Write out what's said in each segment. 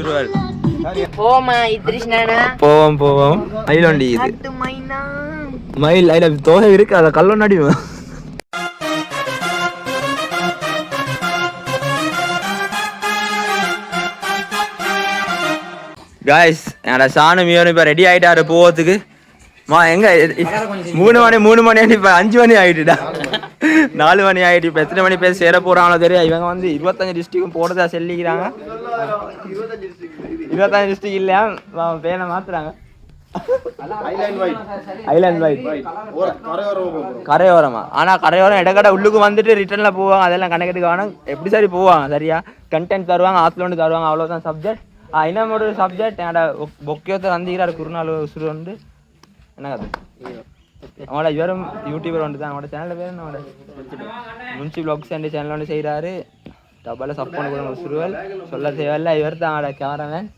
உசுருவல் போமா இத்ரிஷ்ணானா போவோம் மயில் வண்டி இது மயில் அதுல தோகை இருக்கு அத கல்லொன்னு அடிவோம். காய்ஸ் என்னோட சாணம் மியோனும் இப்போ ரெடி ஆகிட்டாரு போகிறதுக்கு. எங்க 3 மணி இப்போ 5 மணி ஆகிட்டுடா, 4 மணி ஆகிட்டு. இப்போ எத்தனை மணி பேர் சேர போகிறாங்களோ தெரியும். இவங்க வந்து 25 டிஸ்ட்ரிக்கும் போடுறதா சொல்லிக்கிறாங்க. 25 டிஸ்ட்ரிக் இல்லையா பேரை மாத்துறாங்க. ஐலாண்ட் வைட் கரையோரமா. ஆனால் கரையோரம் இடக்கடை உள்ளுக்கு வந்துட்டு ரிட்டர்னில் போவாங்க. அதெல்லாம் கணக்கெடுக்க வேணும். எப்படி சரி போவாங்க சரியா கண்டென்ட் தருவாங்க, ஆற்றுல ஒன்று தருவாங்க, அவ்வளோதான் சப்ஜெக்ட். இன்னும் ஒரு சப்ஜெக்ட் என்னோட பொக்கியத்தை வந்திக்கிறார் குருநாள் உசுறு வந்து என்ன கதை அவங்களோட இவரும் யூடியூபர் வந்து தான். அவனோட சேனலில் பேர் என்னோட முன்சி வ்ளாக்ஸ் என்ற சேனல் ஒன்று செய்கிறாரு. டப்பாவில் சப் பண்ணி கொடுங்க உசுறுவல் சொல்ல தேவையில்ல. இவர் தான் அவனோட கேமராமேன்.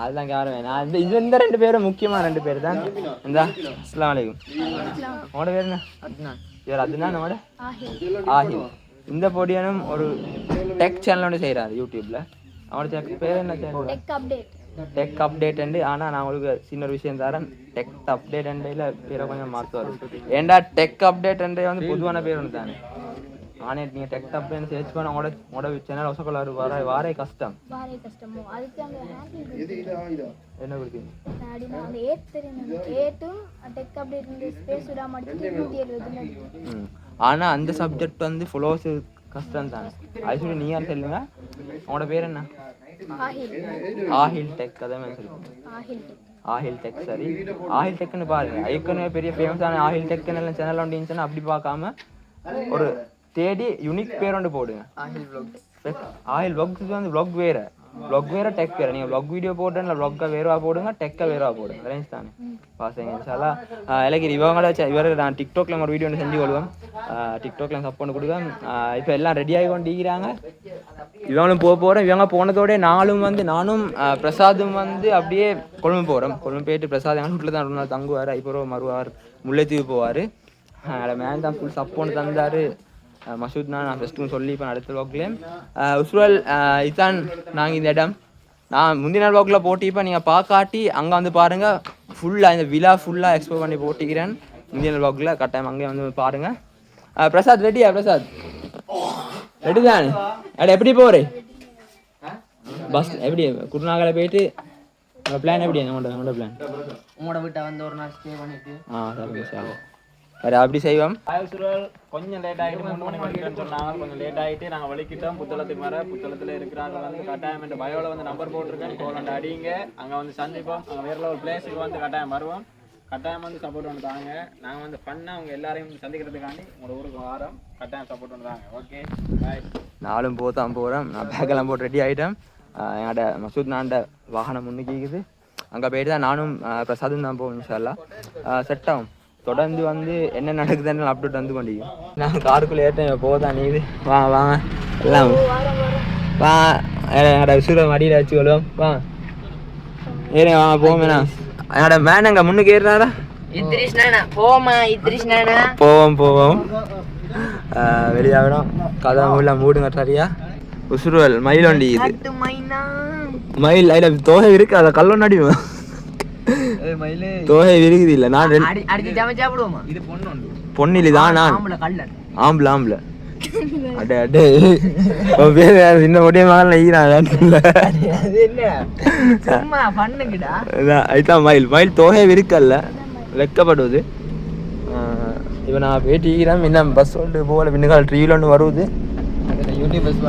அதுதான் கேமராமேன். இந்த 2 பேரும் முக்கியமான 2 பேர் தான். இந்த அஸ்ஸலாமு அலைக்கும். அவனோட பேர் என்ன? இவர் அதுதான் நம்மளோட ஆஹில். இந்த பொடியனும் ஒரு டெக் சேனல் ஒன்று செய்கிறாரு யூடியூப்பில். அவனோட பேர் என்ன சேனல்? Tech update. ஆனால் நான் உங்களுக்கு சின்ன ஒரு விஷயம் தரேன். டெக் அப்டேட் பேரை கொஞ்சம் மாற்றுவார். ஏண்டா டெக் அப்டேட் வந்து பொதுவான பேர் ஒன்று தானே. ஆனால் நீங்கள் டெக் அப்டேட் சர்ச் பண்ண உங்களோட சேனல் ஒசக்கொள்ளாரு வாரே கஷ்டம். என்ன கொடுத்தீங்க? ஆனால் அந்த சப்ஜெக்ட் வந்து ஃபாலோவர்ஸ் கஷ்டம் தானே. அது சொல்லி நீ யார் சொல்லுங்க. உங்களோட பேர் என்ன? ஆஹில் டெக். அதே மாதிரி சொல்லுங்க ஆஹில் டெக். சரி ஆஹில் டெக்னு பாருங்க. ஏற்கனவே பெரிய ஃபேமஸான ஆஹில் டெக்னு சேனல் ஒன்று இருந்துச்சுன்னா அப்படி பார்க்காம ஒரு தேடி யூனிக் பேர் ஒன்று போடுங்க. ஆஹில் வ்ளாக்ஸ் வந்து வ்ளாக் வேற டெக் வேற. நீங்கள் வ்ளாக் வீடியோ போட்டேன் வ்ளாக்கை வேறவா போடுங்க, டெக்கை வேறவா போடுங்க. ரேஞ்ச் தானே பாசங்க இன்ஷால்லா. இலக்கிரி இவங்கள நான் டிக்டாக்ல ஒரு வீடியோ ஒன்று செஞ்சு கொள்வேன். டிக்டாக்ல சப்போர்ட் கொடுவேன். இப்போ எல்லாம் ரெடியாகி கொண்டிருக்கிறாங்க. இவங்களும் போகிறேன். இவங்க போனதோட நானும் பிரசாதும் வந்து அப்படியே கொழும்பு போகிறோம். கொழும்பு போயிட்டு பிரசாத் எங்கள் வீட்டில் தான் 2 நாள் தங்குவார். இப்போ மறுவார் முல்லைத்தீவு போவார். அதில் மேன் தான் ஃபுல் சப்போர்ட் தந்தார். மசூத் நான் ஃபஸ்ட்டுன்னு சொல்லி இப்போ அடுத்த வ்ளாக்லேயும் உஸ்வல் இதுதான் நாங்கள் இந்த இடம். நான் முந்தின நாள் வ்ளாகில் போட்டிப்போ நீங்கள் பார்க்காட்டி அங்கே வந்து பாருங்கள். ஃபுல்லாக இந்த விழா ஃபுல்லாக எக்ஸ்ப்ளோர் பண்ணி போட்டிக்கிறேன் முந்தின வ்ளாகில். கட்டாயம் அங்கே வந்து பாருங்கள். பிரசாத் ரெடியா? பிரசாத் ரெடி தானே? எப்படி போகிறேன் பஸ்? எப்படி குருநாகலை போயிட்டு பிளான் எப்படி? உங்களோட பிளான் உங்களோட வீட்டை வந்து ஒரு நாள் ஸ்டே பண்ணிட்டு சரி சார் வேறு அப்படி செய்வோம். கொஞ்சம் லேட் ஆகிட்டு 3 மணி வரைக்கும் சொன்னாங்க. கொஞ்சம் லேட் ஆகிட்டு நாங்கள் வலிக்கிட்டோம். புத்தளத்துக்கு மேலே புத்தளத்தில் இருக்கிறாங்க வந்து கட்டாயம் என்ற பயோவில் வந்து நம்பர் போட்டிருக்கேன். கோலண்ட அடிங்க. அங்கே வந்து சந்திப்போம். அங்கே வேறு ஒரு பிளேஸுக்கு வந்து கட்டாயம் வருவோம். கட்டாயம் வந்து சப்போர்ட் ஒன்று தாங்க. நாங்கள் வந்து பண்ணால் அவங்க எல்லாரையும் சந்திக்கிறதுக்காண்டி உங்களோட ஊருக்கு வாரம். கட்டாயம் சப்போர்ட் ஒன்று தாங்க. Okay bye. நானும் போதான் போகிறேன். நான் பேக்கெல்லாம் போட்டு ரெடி ஆகிட்டேன். என்னோட மசூத் நாண்ட வாகனம் முன்னுக்கிக்குது. அங்கே போயிட்டு தான் நானும் பிரசாதும் தான் போவோம். இன்ஷால்லா செட் ஆகும். தொடர்ந்து வந்து என்ன நடக்குதுன்னு அப்டேட் வந்து கொண்டிருக்கோம். நான் காருக்குள்ளே ஏற்றேன் போதான் நீ இது வாங்க எல்லாம் வா. என்னோட விசுரை மடியில் வச்சு கொள்வோம். ஏறேன் வாங்க போவோமேண்ணா. என்னோட மேன் அங்கே முன்னுக்கு ஏறினாரா? போவோம் வெளியாகணும். கதை எல்லாம் மூடுங்க சரியா. உசுருவல் மயில் வண்டி இது. மயில் அதில் தோகை இருக்கு. அதை கல்லொன்னு அடிவோம். தோகை இருக்குது. இல்லை நான் பொன்னிலிதான். நான் ஆம்பளை அடே அடே சின்ன பொட்டிய மகள் அதுதான் மயில் தோகை இருக்கல்ல வெக்கப்படுவது. இப்போ நான் பேட்டிக்கிறேன். இன்னும் பஸ் ஒன்று போகல. பின்னுக்கால் ட்ரீவில் ஒன்று வருது. யூடியூப் பஸ்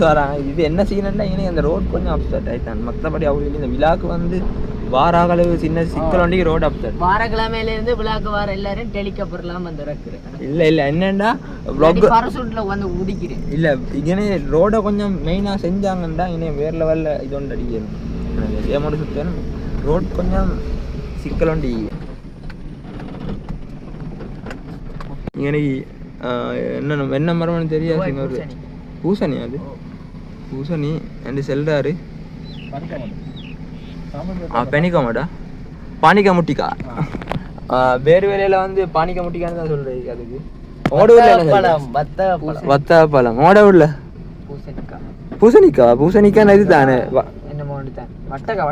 வராங்க. இது என்ன சீனண்டா இனி அந்த ரோட் கொஞ்சம் அப்செட் ஆயிட்டான். மற்றபடி அவங்க இந்த விழாக்கு வந்து வாராகளவு சின்ன சிக்கல் வண்டிக்கு ரோடு அப்செட். வாரக்கிழமையிலேருந்து விழாக்கு வர எல்லாரும் டெலிகாப்டர்லாம் வந்து இறக்குறேன். இல்லை என்னண்டா வந்து உடிக்கிறேன். இல்லை இங்கே ரோடை கொஞ்சம் மெயினாக செஞ்சாங்கண்டா இன்னும் வேறு லெவலில் இது ஒன்று அடிக்கணும். ஏமாடு சுற்றணும். ரோட் கொஞ்சம் சிக்கல் வண்டி. எனக்கு என்ன மரம்னு தெரியாது. பூசணி அது பூசணி என்று செல்றாரு. பெனிக்கமாடா பானிக்கா முட்டிக்கா. வேறு வேலையில வந்து பானிக்கா முட்டிக்கான்னு தான் சொல்றேன். அதுக்கு ஓட ஊர்ல வத்த பழம். ஓட ஊர்ல பூசணிக்காய் இது தானே என்ன மோண்டு தான் வட்டக்கா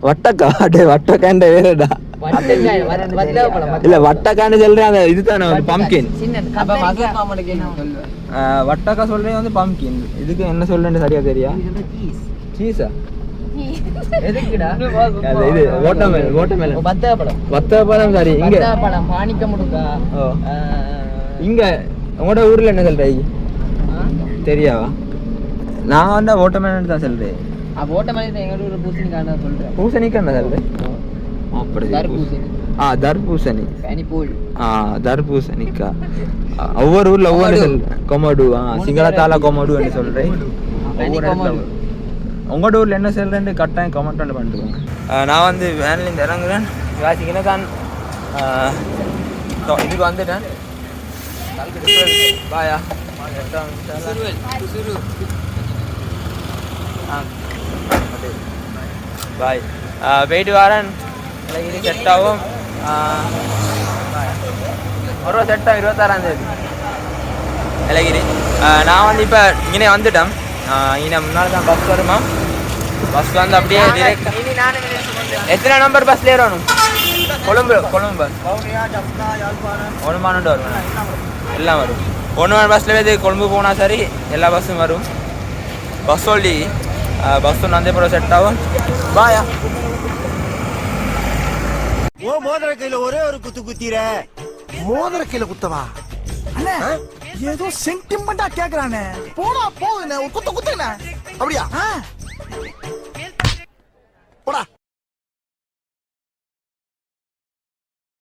வட்டக்கா டே வட்டக்காண்ட வேறடா வட்டக்காய் வத்தப்பழம் இல்ல வட்டக்கான்னு சொல்றேன் அந்த இது தானே பம்கின் சின்ன அப்ப மகா மாமனுக்கு என்ன சொல்லுவேன் வட்டக்கா சொல்றேன் வந்து பம்கின் இதுக்கு என்ன சொல்றேன்னு சரியா தெரியா சீஸா எதுக்குடா இது வாட்டர்மெலன் வத்தப்பழம் சரி இங்க வத்தப்பழம் மாணிக்க முடுங்கா இங்க உங்களோட ஊர்ல என்ன சொல்றீங்க தெரியாவா நான் வந்து வாட்டர்மெலன் தான் சொல்றேன் ஓட்டமலை எங்க ஊர்ல பூசணிக்காய் சொல்றேன் பூசணிக்காய் என்ன சொல்றேன் அப்படி தர்பூசணி தர்பூசணிக்கா ஒவ்வொரு ஊர்ல ஒவ்வொரு கொமடு சிங்களத்தால கொமடு சொல்றேன் உங்களோட ஊர்ல என்ன சொல்றேன்னு கட்டாயம் கமெண்ட் பண்ணிட்டுருக்கோங்க நான் வந்து வேன்ல இருந்து இறங்குறேன் வாசிக்கினா தான் இதுக்கு வந்துட்டேன் பாயா பாய் போயிட்டு வரேன் இது செட் ஆகும் ஒரு ரூபா செட் ஆகும் 26ஆம் தேதி இலகிரி நான் வந்து இப்போ இங்கே வந்துட்டேன் இங்கே முன்னால் தான் பஸ் வருமா பஸ் வந்து அப்படியே டிரெக்ட் எத்தனை நம்பர் பஸ்ல ஏறணும் கொழும்பு பஸ் ஒன்றுமானு வரும் எல்லாம் வரும் 1 பஸ்ல கொழும்பு போனால் சரி எல்லா பஸ்ஸும் வரும் பஸ் சொல்லி பஸ் வந்து அப்புறம் செட் ஆகும் பாயா ஓ மோதிர கையில ஒரே ஒரு குத்து குத்திர மோதிர கையில குத்தவா அண்ணா ஏதோ சென்டிமெண்டா கேக்குறானே போடா போகுதுண்ணே ஒரு குத்து குத்துண்ணே அப்படியா போடா